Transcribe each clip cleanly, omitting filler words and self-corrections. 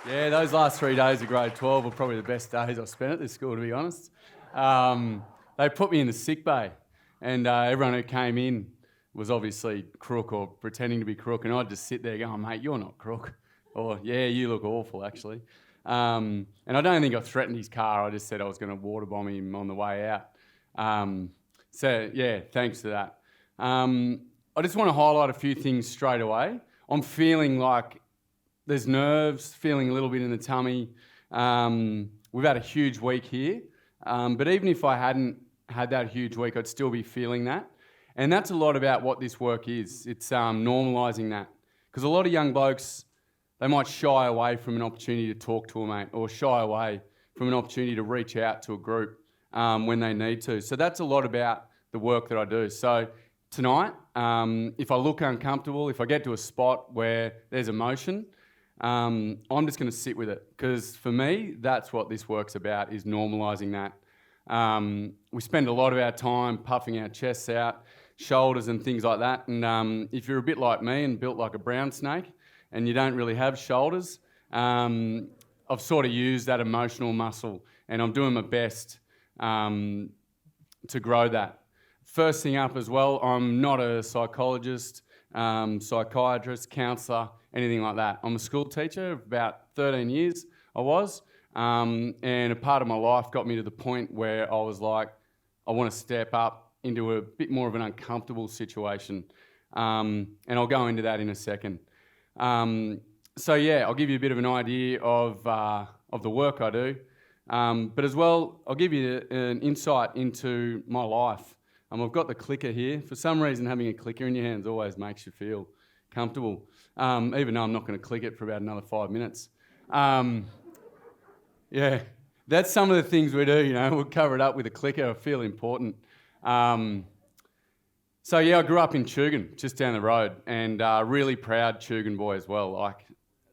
Yeah, those last 3 days of grade 12 were probably the best days I've spent at this school, to be honest. They put me in the sick bay, and everyone who came in was obviously crook or pretending to be crook, and I'd just sit there going, mate, you're not crook. Or, yeah, you look awful, actually. And I don't think I threatened his car. I just said I was going to water bomb him on the way out. So, yeah, thanks for that. I just want to highlight a few things straight away. I'm feeling like there's nerves, feeling a little bit in the tummy. We've had a huge week here. But even if I hadn't had that huge week, I'd still be feeling that. And that's a lot about what this work is. It's normalising that. Because a lot of young blokes, they might shy away from an opportunity to talk to a mate or shy away from an opportunity to reach out to a group when they need to. So that's a lot about the work that I do. So tonight, if I look uncomfortable, if I get to a spot where there's emotion, I'm just going to sit with it, because for me, that's what this work's about, is normalising that. We spend a lot of our time puffing our chests out, shoulders and things like that, and if you're a bit like me and built like a brown snake and you don't really have shoulders, I've sort of used that emotional muscle, and I'm doing my best to grow that. First thing up as well, I'm not a psychologist, psychiatrist, counsellor, anything like that. I'm a school teacher of about 13 years, I was, and a part of my life got me to the point where I was like, I want to step up into a bit more of an uncomfortable situation, and I'll go into that in a second. So yeah, I'll give you a bit of an idea of the work I do, but as well, I'll give you an insight into my life. I've got the clicker here. For some reason, having a clicker in your hands always makes you feel comfortable, even though I'm not going to click it for about another 5 minutes. Yeah, that's some of the things we do, we'll cover it up with a clicker. I feel important. So yeah, I grew up in Tugun, just down the road, and really proud Tugun boy as well. Like,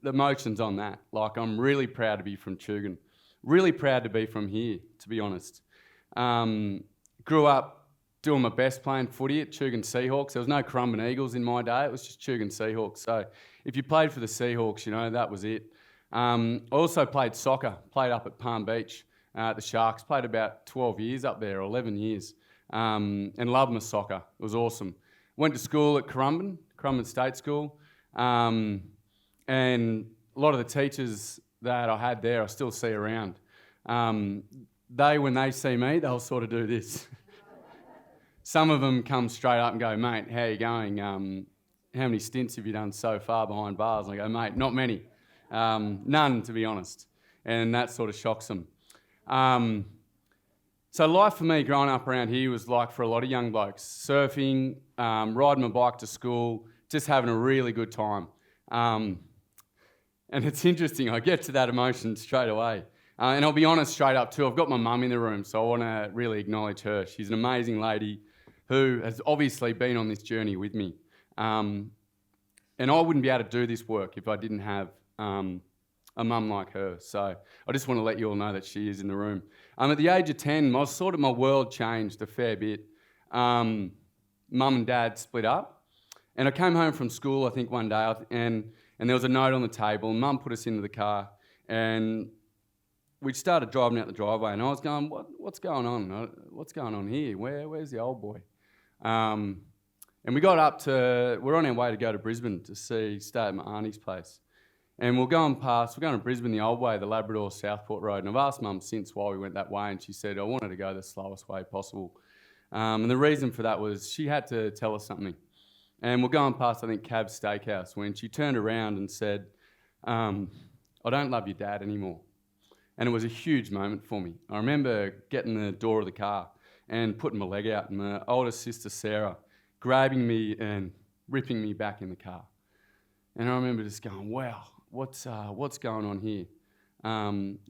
the emotions on that. Like, I'm really proud to be from Tugun. Really proud to be from here, to be honest. Grew up doing my best playing footy at Tugun Seahawks. There was no Currumbin Eagles in my day, it was just Tugun Seahawks. So if you played for the Seahawks, that was it. I also played soccer, played up at Palm Beach at the Sharks, played about 12 years up there, or 11 years, and loved my soccer. It was awesome. Went to school at Currumbin State School, and a lot of the teachers that I had there I still see around. When they see me, they'll sort of do this. Some of them come straight up and go, mate, how are you going? How many stints have you done so far behind bars? And I go, mate, not many. None, to be honest. And that sort of shocks them. So life for me growing up around here was like for a lot of young blokes. Surfing, riding my bike to school, just having a really good time. And it's interesting, I get to that emotion straight away. And I'll be honest straight up too, I've got my mum in the room, so I want to really acknowledge her. She's an amazing lady who has obviously been on this journey with me. And I wouldn't be able to do this work if I didn't have a mum like her. So I just want to let you all know that she is in the room. At the age of 10, my world changed a fair bit. Mum and dad split up, and I came home from school, I think, one day, and there was a note on the table, and Mum put us into the car, and we started driving out the driveway, and I was going, what's going on? What's going on here? Where's the old boy? And we got up we're on our way to go to Brisbane to stay at my auntie's place. And we're going to Brisbane the old way, the Labrador Southport Road. And I've asked Mum since why we went that way, and she said, I wanted to go the slowest way possible. And the reason for that was she had to tell us something. And we're going past, I think, Cab's Steakhouse, when she turned around and said, I don't love your dad anymore. And it was a huge moment for me. I remember getting the door of the car and putting my leg out, and my oldest sister, Sarah, grabbing me and ripping me back in the car. And I remember just going, wow, what's going on here?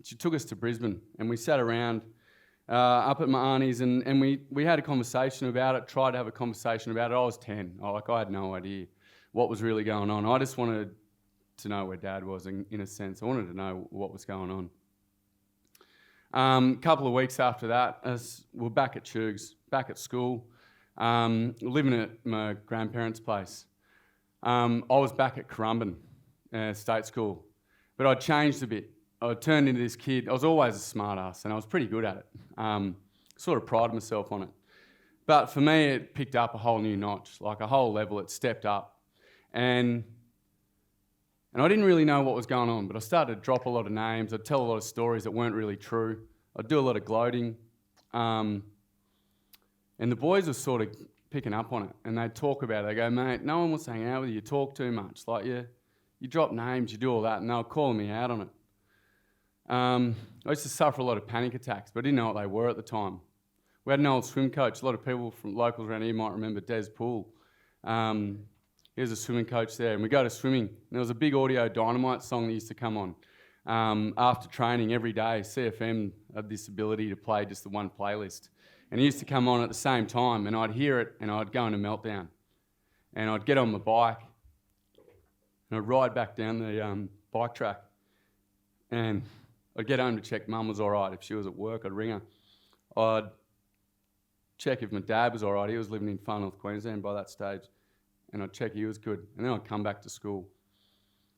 She took us to Brisbane, and we sat around up at my auntie's, and we had a conversation about it, tried to have a conversation about it. I was 10. I had no idea what was really going on. I just wanted to know where Dad was, in a sense. I wanted to know what was going on. A couple of weeks after that, we're back at Tugs, back at school, living at my grandparents' place. I was back at Currumbin State School. But I'd changed a bit. I turned into this kid. I was always a smart ass and I was pretty good at it. Sort of prided myself on it. But for me, it picked up a whole new notch, like a whole level. It stepped up. And I didn't really know what was going on, but I started to drop a lot of names. I'd tell a lot of stories that weren't really true. I'd do a lot of gloating. And the boys were sort of picking up on it. And they'd talk about it. They go, mate, no one wants to hang out with you. You talk too much. Like, you drop names, you do all that. And they were calling me out on it. I used to suffer a lot of panic attacks, but I didn't know what they were at the time. We had an old swim coach. A lot of people from locals around here might remember Des Poole. He was a swimming coach there, and we go to swimming. And there was a big Audio Dynamite song that used to come on after training every day. CFM had this ability to play just the one playlist. And it used to come on at the same time, and I'd hear it, and I'd go into meltdown. And I'd get on my bike, and I'd ride back down the bike track. And I'd get home to check Mum was all right. If she was at work, I'd ring her. I'd check if my dad was all right. He was living in far north Queensland by that stage. And I'd check he was good. And then I'd come back to school.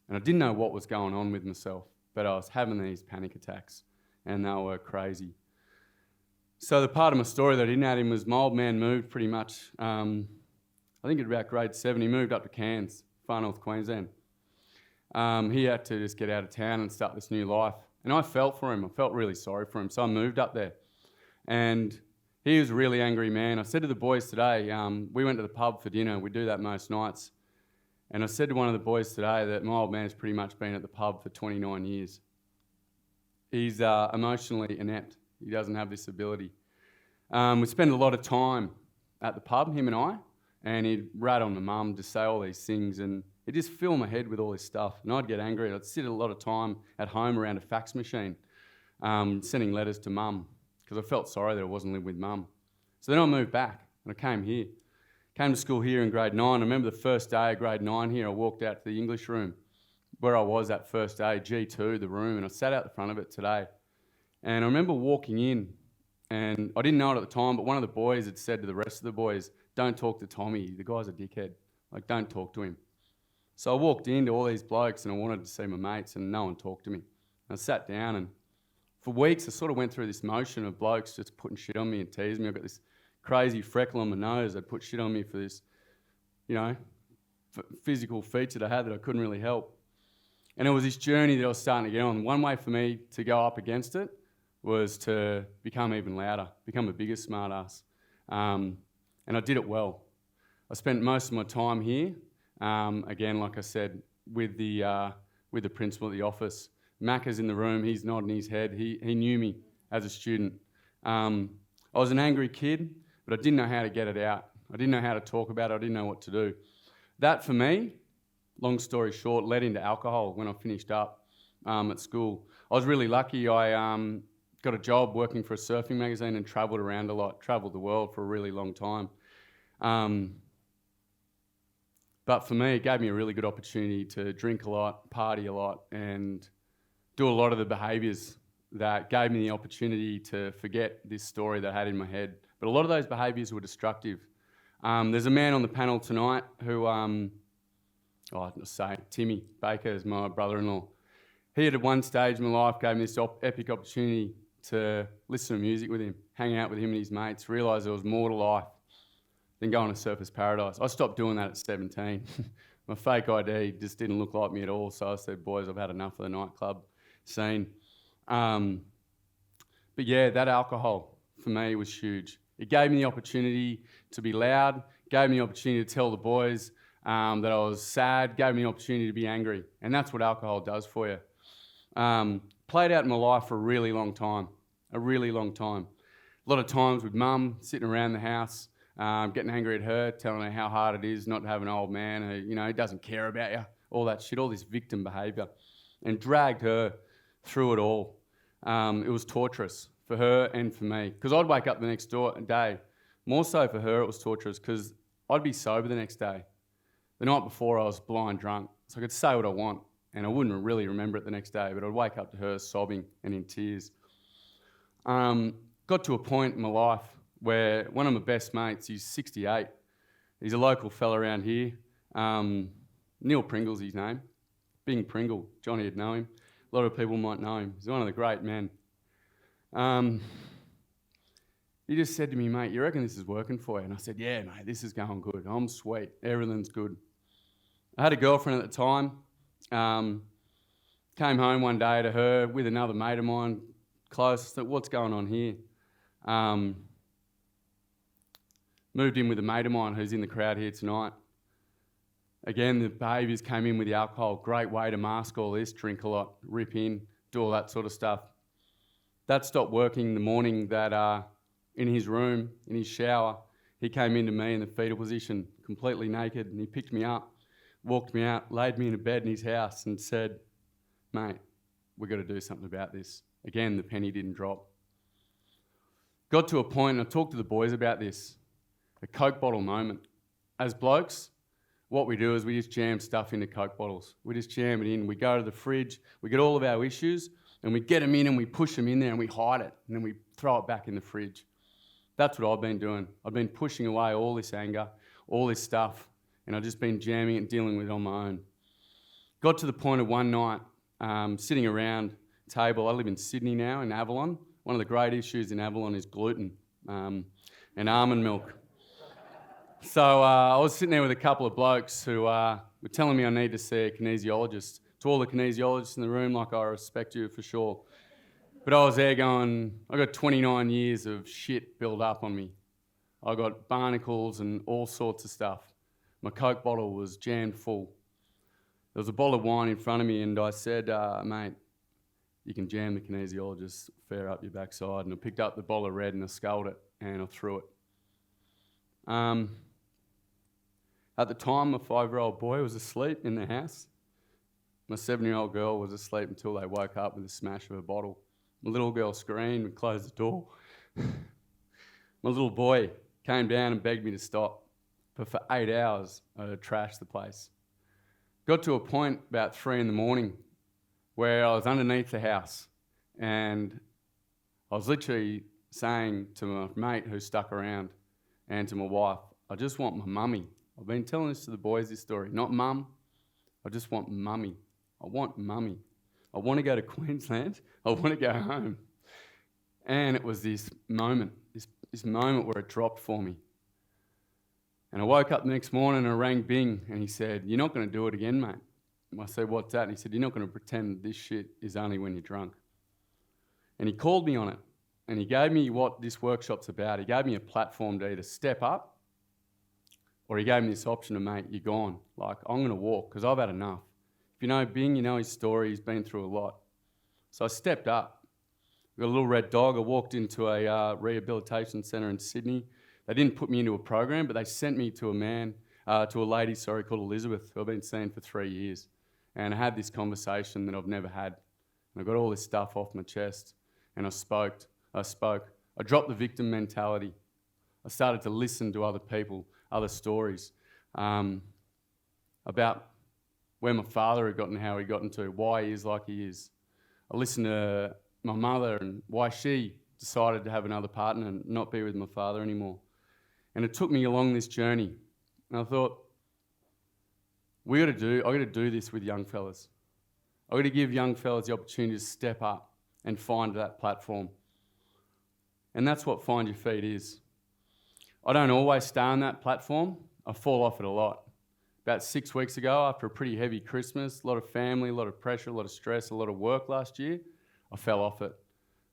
And I didn't know what was going on with myself, but I was having these panic attacks, and they were crazy. So the part of my story that I didn't add in was my old man moved pretty much, I think at about grade 7, he moved up to Cairns, far north Queensland. He had to just get out of town and start this new life. And I felt for him. I felt really sorry for him. So I moved up there. And he was a really angry man. I said to the boys today, we went to the pub for dinner. We do that most nights. And I said to one of the boys today that my old man's pretty much been at the pub for 29 years. He's emotionally inept. He doesn't have this ability. We spend a lot of time at the pub, him and I, and he'd rat on my mum to say all these things, and it just filled my head with all this stuff. And I'd get angry. I'd sit a lot of time at home around a fax machine, sending letters to mum, because I felt sorry that I wasn't living with mum. So then I moved back, and I came here. Came to school here in grade 9. I remember the first day of grade 9 here, I walked out to the English room, where I was that first day, G2, the room, and I sat out the front of it today. And I remember walking in, and I didn't know it at the time, but one of the boys had said to the rest of the boys, don't talk to Tommy, the guy's a dickhead. Like, don't talk to him. So I walked into all these blokes, and I wanted to see my mates, and no one talked to me. And I sat down, and for weeks, I sort of went through this motion of blokes just putting shit on me and teasing me. I've got this crazy freckle on my nose. They'd put shit on me for this, physical feature that I had that I couldn't really help. And it was this journey that I was starting to get on. One way for me to go up against it was to become even louder, become a bigger smartass. And I did it well. I spent most of my time here, again, like I said, with the principal at the office. Macca's in the room, he's nodding his head. He knew me as a student. I was an angry kid, but I didn't know how to get it out. I didn't know how to talk about it. I didn't know what to do. That, for me, long story short, led into alcohol when I finished up at school. I was really lucky. I got a job working for a surfing magazine and travelled around a lot, travelled the world for a really long time. But for me, it gave me a really good opportunity to drink a lot, party a lot, and do a lot of the behaviours that gave me the opportunity to forget this story that I had in my head. But a lot of those behaviours were destructive. There's a man on the panel tonight who, Timmy Baker is my brother-in-law. He had at one stage in my life gave me this epic opportunity to listen to music with him, hang out with him and his mates, realise there was more to life than going to Surfers Paradise. I stopped doing that at 17. My fake ID just didn't look like me at all, so I said, boys, I've had enough of the nightclub scene. But yeah, that alcohol for me was huge. It gave me the opportunity to be loud, gave me the opportunity to tell the boys that I was sad, gave me the opportunity to be angry. And that's what alcohol does for you. Played out in my life for a really long time. A lot of times with mum, sitting around the house, getting angry at her, telling her how hard it is not to have an old man who, doesn't care about you, all that shit, all this victim behaviour, and dragged her through it all. It was torturous for her and for me, because I'd wake up the next day. More so for her, it was torturous because I'd be sober the next day. The night before, I was blind drunk, so I could say what I want, and I wouldn't really remember it the next day, but I'd wake up to her sobbing and in tears. Got to a point in my life where one of my best mates, he's 68, he's a local fella around here, Neil Pringle's his name, Bing Pringle, Johnny would know him. A lot of people might know him. He's one of the great men. He just said to me, mate, you reckon this is working for you? And I said, yeah, mate, this is going good. I'm sweet. Everything's good. I had a girlfriend at the time. Came home one day to her with another mate of mine, close. I said, what's going on here? Moved in with a mate of mine who's in the crowd here tonight. Again, the behaviours came in with the alcohol. Great way to mask all this, drink a lot, rip in, do all that sort of stuff. That stopped working the morning that in his room, in his shower, he came into me in the fetal position, completely naked, and he picked me up, walked me out, laid me in a bed in his house and said, mate, we've got to do something about this. Again, the penny didn't drop. Got to a point, and I talked to the boys about this, a Coke bottle moment. As blokes, what we do is we just jam stuff into Coke bottles. We just jam it in. We go to the fridge, we get all of our issues, and we get them in and we push them in there and we hide it, and then we throw it back in the fridge. That's what I've been doing. I've been pushing away all this anger, all this stuff, and I've just been jamming it and dealing with it on my own. Got to the point of one night, sitting around a table. I live in Sydney now, in Avalon. One of the great issues in Avalon is gluten and almond milk. So I was sitting there with a couple of blokes who were telling me I need to see a kinesiologist. To all the kinesiologists in the room, like, I respect you for sure. But I was there going, I got 29 years of shit built up on me. I got barnacles and all sorts of stuff. My Coke bottle was jammed full. There was a bottle of wine in front of me, and I said, mate, you can jam the kinesiologist fair up your backside. And I picked up the bottle of red and I sculled it and I threw it. At the time, my 5-year-old boy was asleep in the house. My 7-year-old girl was asleep until they woke up with a smash of a bottle. My little girl screamed and closed the door. My little boy came down and begged me to stop. But for 8 hours, I trashed the place. Got to a point about 3 a.m. where I was underneath the house and I was literally saying to my mate who stuck around and to my wife, I just want my mummy. I've been telling this to the boys, this story. Not mum, I just want mummy. I want mummy. I want to go to Queensland. I want to go home. And it was this moment, this moment where it dropped for me. And I woke up the next morning and I rang Bing and he said, you're not going to do it again, mate. I said, what's that? And he said, you're not going to pretend this shit is only when you're drunk. And he called me on it and he gave me what this workshop's about. He gave me a platform to either step up or he gave me this option of, mate, you're gone. Like, I'm going to walk because I've had enough. If you know Bing, you know his story. He's been through a lot. So I stepped up. I got a little red dog. I walked into a rehabilitation centre in Sydney. They didn't put me into a program, but they sent me to a lady called Elizabeth, who I've been seeing for 3 years. And I had this conversation that I've never had. And I got all this stuff off my chest. And I spoke. I dropped the victim mentality. I started to listen to other people, other stories about where my father had gotten, how he got into, why he is like he is. I listened to my mother and why she decided to have another partner and not be with my father anymore. And it took me along this journey. And I thought, I got to do this with young fellas. I got to give young fellas the opportunity to step up and find that platform. And that's what Find Your Feet is. I don't always stay on that platform. I fall off it a lot. About 6 weeks ago, after a pretty heavy Christmas, a lot of family, a lot of pressure, a lot of stress, a lot of work last year, I fell off it.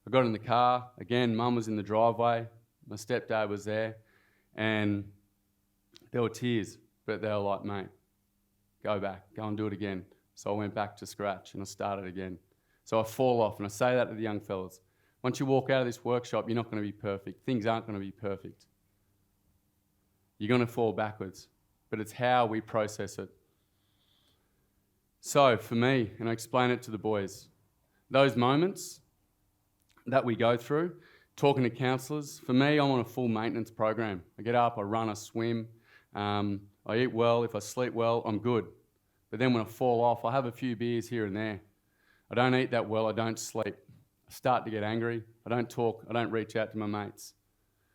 I got in the car. Again, Mum was in the driveway. My stepdad was there. And there were tears, but they were like, mate, go back, go and do it again. So I went back to scratch and I started again. So I fall off, and I say that to the young fellas. Once you walk out of this workshop, you're not going to be perfect. Things aren't going to be perfect. You're going to fall backwards, but it's how we process it. So for me, and I explain it to the boys, those moments that we go through, talking to counsellors, for me, I'm on a full maintenance program. I get up, I run, I swim, I eat well. If I sleep well, I'm good. But then when I fall off, I have a few beers here and there. I don't eat that well, I don't sleep. I start to get angry, I don't talk, I don't reach out to my mates.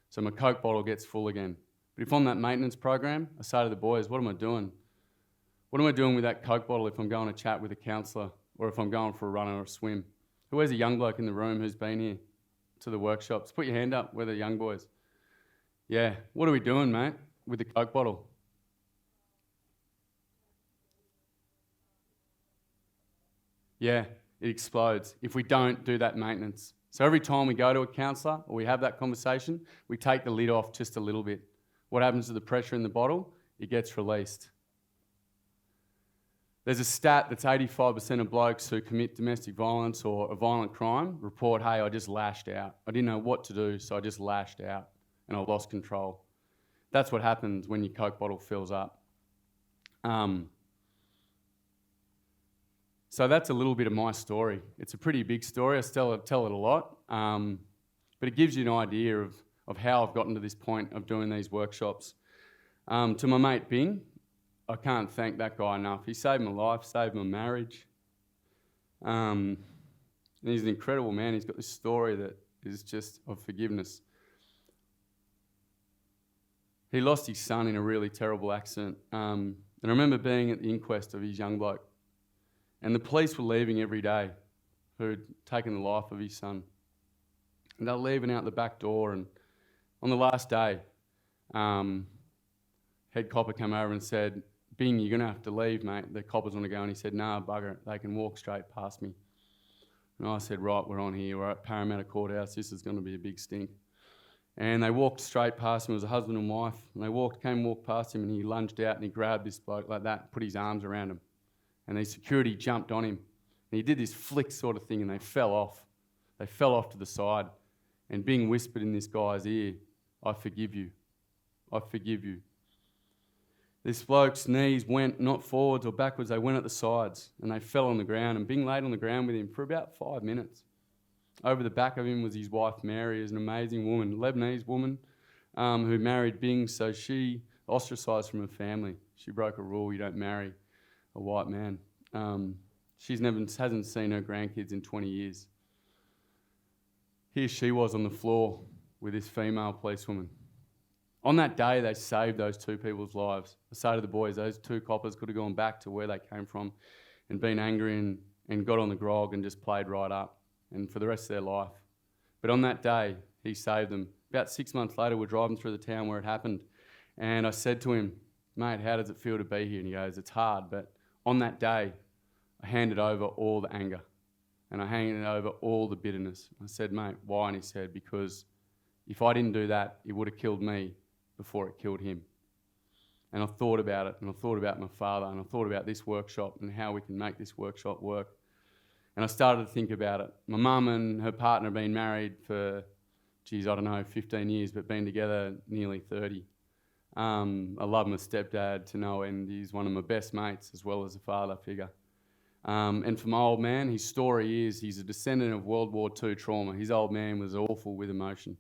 So my Coke bottle gets full again. But if I'm on that maintenance program, I say to the boys, what am I doing? What am I doing with that Coke bottle if I'm going to chat with a counsellor or if I'm going for a run or a swim. Who has a young bloke in the room who's been here to the workshops? Put your hand up, we're the young boys. Yeah, what are we doing, mate, with the Coke bottle? Yeah, it explodes if we don't do that maintenance. So every time we go to a counsellor or we have that conversation, we take the lid off just a little bit. What happens to the pressure in the bottle? It gets released. There's a stat that's 85% of blokes who commit domestic violence or a violent crime report, hey, I just lashed out. I didn't know what to do, so I just lashed out and I lost control. That's what happens when your Coke bottle fills up. So that's a little bit of my story. It's a pretty big story. I tell it a lot, but it gives you an idea of how I've gotten to this point of doing these workshops. To my mate Bing, I can't thank that guy enough. He saved my life, saved my marriage. And he's an incredible man. He's got this story that is just of forgiveness. He lost his son in a really terrible accident. And I remember being at the inquest of his young bloke. And the police were leaving every day who'd taken the life of his son. And they were leaving out the back door. And on the last day, head copper came over and said, Bing, you're going to have to leave, mate. The coppers want to go. And he said, nah, bugger it. They can walk straight past me. And I said, right, we're on here. We're at Parramatta Courthouse. This is going to be a big stink. And they walked straight past him. It was a husband and wife. And they walked past him and he lunged out and he grabbed this bloke like that, put his arms around him. And the security jumped on him. And he did this flick sort of thing and they fell off. They fell off to the side. And Bing whispered in this guy's ear, I forgive you. I forgive you. This bloke's knees went not forwards or backwards, they went at the sides and they fell on the ground. And Bing laid on the ground with him for about 5 minutes. Over the back of him was his wife Mary, who's an amazing woman, Lebanese woman who married Bing, so she ostracised from her family. She broke a rule, you don't marry a white man. She hasn't seen her grandkids in 20 years. Here she was on the floor with this female policewoman. On that day, they saved those two people's lives. I say to the boys, those two coppers could have gone back to where they came from and been angry and got on the grog and just played right up and for the rest of their life. But on that day, he saved them. About 6 months later, we're driving through the town where it happened. And I said to him, mate, how does it feel to be here? And he goes, it's hard, but on that day, I handed over all the anger and I handed over all the bitterness. I said, mate, why? And he said, because if I didn't do that, it would have killed me before it killed him. And I thought about it, and I thought about my father, and I thought about this workshop and how we can make this workshop work. And I started to think about it. My mum and her partner have been married for, 15 years, but been together nearly 30. I love my stepdad to no end. He's one of my best mates as well as a father figure. And for my old man, his story is he's a descendant of World War II trauma. His old man was awful with emotion.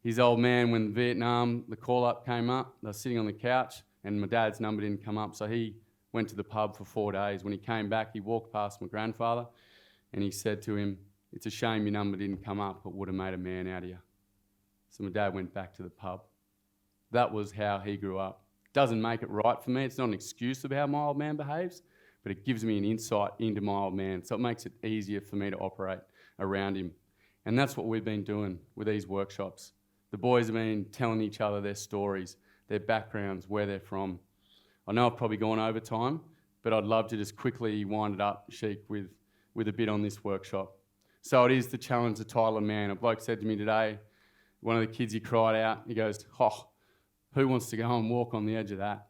His old man, when Vietnam, the call-up came up, they were sitting on the couch and my dad's number didn't come up, so he went to the pub for 4 days. When he came back, he walked past my grandfather and he said to him, it's a shame your number didn't come up, it would have made a man out of you. So my dad went back to the pub. That was how he grew up. Doesn't make it right for me. It's not an excuse of how my old man behaves, but it gives me an insight into my old man. So it makes it easier for me to operate around him. And that's what we've been doing with these workshops. The boys have been telling each other their stories, their backgrounds, where they're from. I know I've probably gone over time, but I'd love to just quickly wind it up, Shiike, with a bit on this workshop. So it is the challenge, the title of man. A bloke said to me today, one of the kids, he cried out, he goes, who wants to go and walk on the edge of that?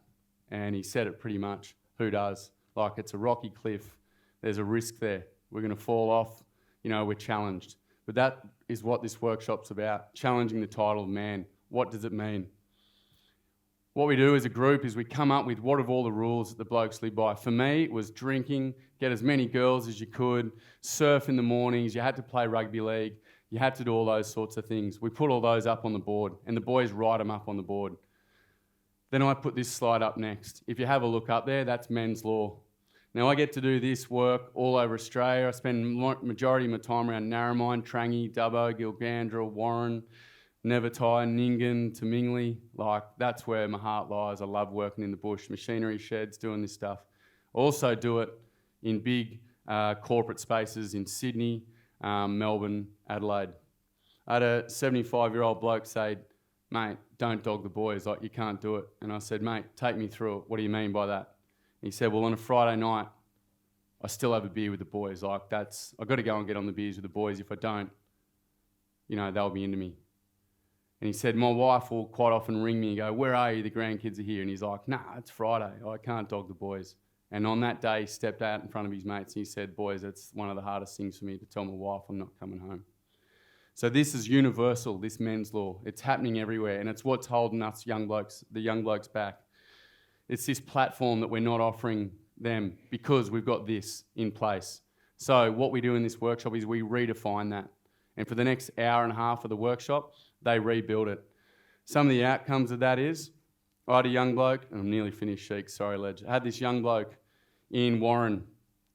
And he said it pretty much, who does? Like, it's a rocky cliff, there's a risk there. We're going to fall off, we're challenged. But that is what this workshop's about, challenging the title of man. What does it mean? What we do as a group is we come up with what are all the rules that the blokes live by. For me, it was drinking, get as many girls as you could, surf in the mornings, you had to play rugby league, you had to do all those sorts of things. We put all those up on the board and the boys write them up on the board. Then I put this slide up next. If you have a look up there, that's men's law. Now, I get to do this work all over Australia. I spend majority of my time around Narromine, Trangie, Dubbo, Gilgandra, Warren, Nevertai, Nyngan, Tamingley. That's where my heart lies. I love working in the bush, machinery sheds, doing this stuff. I also do it in big corporate spaces in Sydney, Melbourne, Adelaide. I had a 75-year-old bloke say, "Mate, don't dog the boys, like you can't do it." And I said, "Mate, take me through it. What do you mean by that?" And he said, "Well, on a Friday night, I still have a beer with the boys. Like I've got to go and get on the beers with the boys. If I don't, they'll be into me." And he said, "My wife will quite often ring me and go, 'Where are you? The grandkids are here.' And he's like, 'Nah, it's Friday. I can't dog the boys.'" And on that day, he stepped out in front of his mates and he said, "Boys, it's one of the hardest things for me to tell my wife I'm not coming home." So this is universal, this men's law. It's happening everywhere, and it's what's holding us the young blokes back. It's this platform that we're not offering them because we've got this in place. So what we do in this workshop is we redefine that. And for the next hour and a half of the workshop, they rebuild it. Some of the outcomes of that is, I had a young bloke, and I'm nearly finished, Shiike, sorry, Ledge. I had this young bloke in Warren,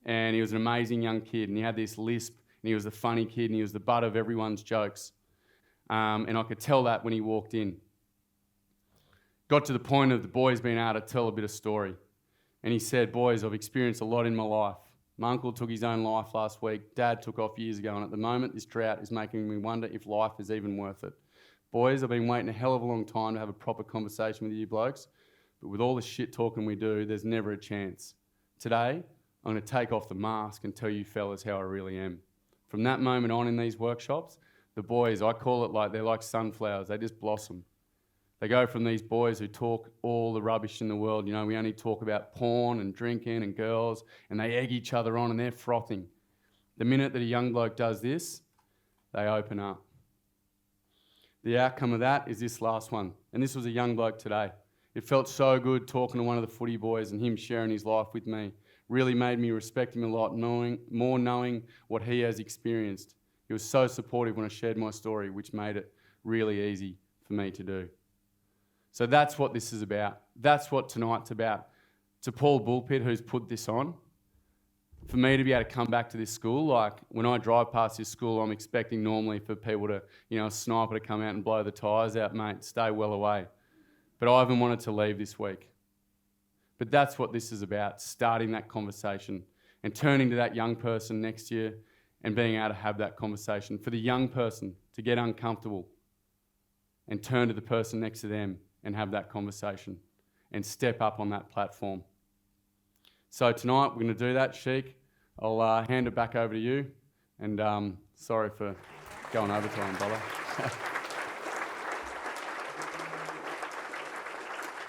and he was an amazing young kid, and he had this lisp, and he was the funny kid, and he was the butt of everyone's jokes. And I could tell that when he walked in. Got to the point of the boys being able to tell a bit of story. And he said, "Boys, I've experienced a lot in my life. My uncle took his own life last week. Dad took off years ago, and at the moment, this drought is making me wonder if life is even worth it. Boys, I've been waiting a hell of a long time to have a proper conversation with you blokes, but with all the shit talking we do, there's never a chance. Today, I'm going to take off the mask and tell you fellas how I really am." From that moment on in these workshops, the boys, I call it like they're like sunflowers, they just blossom. They go from these boys who talk all the rubbish in the world, we only talk about porn and drinking and girls, and they egg each other on and they're frothing. The minute that a young bloke does this, they open up. The outcome of that is this last one, and this was a young bloke today. It felt so good talking to one of the footy boys and him sharing his life with me. Really made me respect him a lot, knowing what he has experienced. He was so supportive when I shared my story, which made it really easy for me to do. So that's what this is about. That's what tonight's about. To Paul Bullpitt, who's put this on, for me to be able to come back to this school, like when I drive past this school, I'm expecting normally for people to, a sniper to come out and blow the tyres out, mate, stay well away. But I haven't wanted to leave this week. But that's what this is about, starting that conversation and turning to that young person next to you and being able to have that conversation. For the young person to get uncomfortable and turn to the person next to them and have that conversation and step up on that platform. So tonight we're going to do that, Shiike. I'll hand it back over to you. And sorry for going over time, brother.